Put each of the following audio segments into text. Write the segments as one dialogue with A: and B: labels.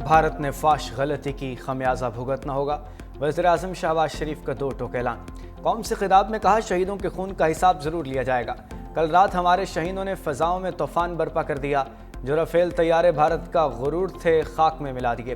A: بھارت نے فاش غلطی کی خمیازہ بھگتنا ہوگا، وزیر اعظم شہباز شریف کا 2 ٹوک اعلان۔ قوم سے خطاب میں کہا شہیدوں کے خون کا حساب ضرور لیا جائے گا۔ کل رات ہمارے شہیدوں نے فضاؤں میں طوفان برپا کر دیا، جو رافیل طیارے بھارت کا غرور تھے خاک میں ملا دیے۔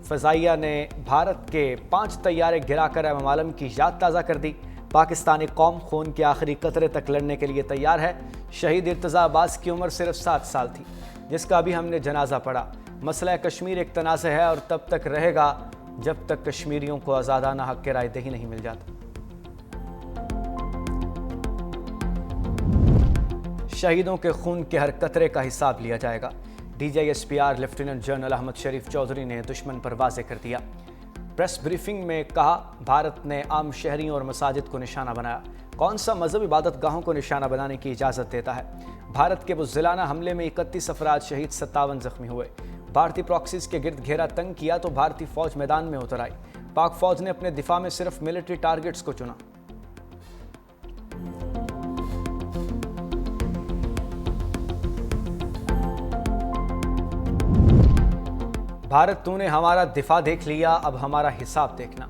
A: فضائیہ نے بھارت کے 5 طیارے گرا کر امام عالم کی یاد تازہ کر دی۔ پاکستانی قوم خون کے آخری قطرے تک لڑنے کے لیے تیار ہے۔ شہید ارتضیٰ عباس کی عمر صرف 7 سال تھی، جس کا ابھی ہم نے جنازہ پڑھا۔ مسئلہ کشمیر ایک تنازع ہے اور تب تک رہے گا جب تک کشمیریوں کو آزادانہ حق رائے دہی نہیں مل جاتا۔ شہیدوں کے خون کے ہر قطرے کا حساب لیا جائے گا۔ D G S P R lieutenant general Ahmad Sharif Chaudhry نے دشمن پر واضح کر دیا۔ پریس بریفنگ میں کہا بھارت نے عام شہریوں اور مساجد کو نشانہ بنایا۔ کون سا مذہب عبادت گاہوں کو نشانہ بنانے کی اجازت دیتا ہے؟ بھارت کے بزدلانہ حملے میں 31 افراد شہید، 57 زخمی ہوئے۔ بھارتی پراکسیز کے گرد گھیرا تنگ کیا تو بھارتی فوج میدان میں اتر آئی۔ پاک فوج نے اپنے دفاع میں صرف ملٹری ٹارگٹس کو چنا۔ بھارت تو نے ہمارا دفاع دیکھ لیا، اب ہمارا حساب دیکھنا۔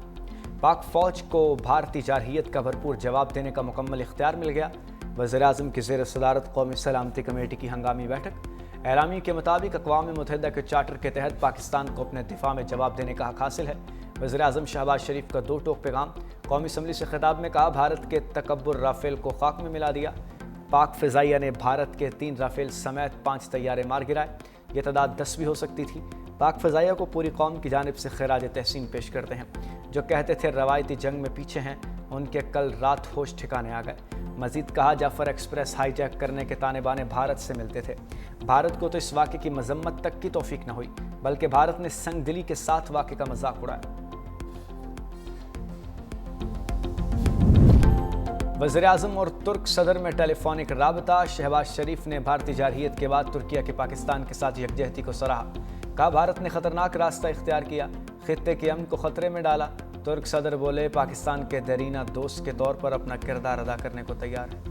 A: پاک فوج کو بھارتی جارحیت کا بھرپور جواب دینے کا مکمل اختیار مل گیا۔ وزیر اعظم کی زیر صدارت قومی سلامتی کمیٹی کی ہنگامی بیٹھک۔ اعلامیے کے مطابق اقوام متحدہ کے چارٹر کے تحت پاکستان کو اپنے دفاع میں جواب دینے کا حق حاصل ہے۔ وزیر اعظم شہباز شریف کا 2 ٹوک پیغام۔ قومی اسمبلی سے خطاب میں کہا بھارت کے تکبر رافیل کو خاک میں ملا دیا۔ پاک فضائیہ نے بھارت کے 3 رافیل سمیت 5 طیارے مار گرائے، یہ تعداد 10 بھی ہو سکتی تھی۔ پاک فضائیہ کو پوری قوم کی جانب سے خراج تحسین پیش کرتے ہیں۔ جو کہتے تھے روایتی جنگ میں پیچھے ہیں، ان کے کل رات ہوش ٹھکانے آ گئے۔ مزید کہا جعفر ایکسپریس ہائی جیک کرنے کے تانے بانے بھارت سے ملتے تھے۔ بھارت کو تو اس واقعے کی مذمت تک کی توفیق نہ ہوئی، بلکہ بھارت نے سنگ دلی کے ساتھ واقعے کا مذاق اڑایا۔ وزیر اعظم اور ترک صدر میں ٹیلی فونک رابطہ۔ شہباز شریف نے بھارتی جارحیت کے بعد ترکیہ کے پاکستان کے ساتھ یکجہتی کو سراہا۔ کہا بھارت نے خطرناک راستہ اختیار کیا، خطے کے امن کو خطرے میں ڈالا۔ ترک صدر بولے پاکستان کے دیرینہ دوست کے طور پر اپنا کردار ادا کرنے کو تیار ہے۔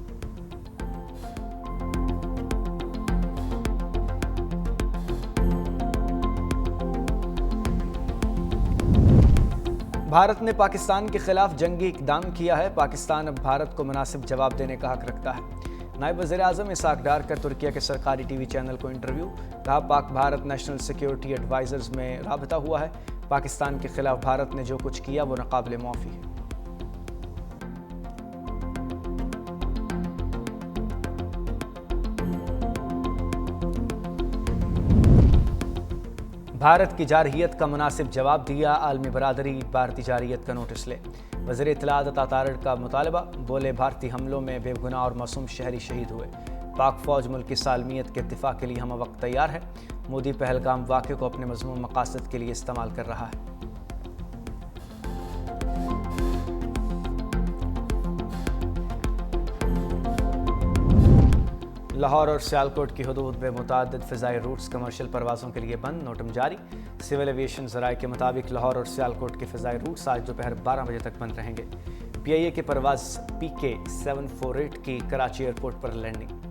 A: بھارت نے پاکستان کے خلاف جنگی اقدام کیا ہے، پاکستان اب بھارت کو مناسب جواب دینے کا حق رکھتا ہے۔ نائب وزیر اعظم اسحاق ڈار کا ترکیہ کے سرکاری ٹی وی چینل کو انٹرویو۔ کہا پاک بھارت نیشنل سیکیورٹی ایڈوائزرز میں رابطہ ہوا ہے، پاکستان کے خلاف بھارت نے جو کچھ کیا وہ ناقابل معافی ہے۔ بھارت کی جارحیت کا مناسب جواب دیا، عالمی برادری بھارتی جارحیت کا نوٹس لے۔ وزیر اطلاعات عطا تارڑ کا مطالبہ، بولے بھارتی حملوں میں بے گناہ اور معصوم شہری شہید ہوئے، پاک فوج ملک کی سالمیت کے دفاع کے لیے ہمہ وقت تیار ہے۔ مودی پہلگام واقعے کو اپنے مذموم مقاصد کے لیے استعمال کر رہا ہے۔ لاہور اور سیالکوٹ کی حدود میں متعدد فضائی روٹس کمرشل پروازوں کے لیے بند، نوٹم جاری۔ سول ایویشن ذرائع کے مطابق لاہور اور سیالکوٹ کے فضائی روٹس آج دوپہر 12 بجے تک بند رہیں گے۔ پی آئی اے کی پرواز PK-748 کی کراچی ایئرپورٹ پر لینڈنگ۔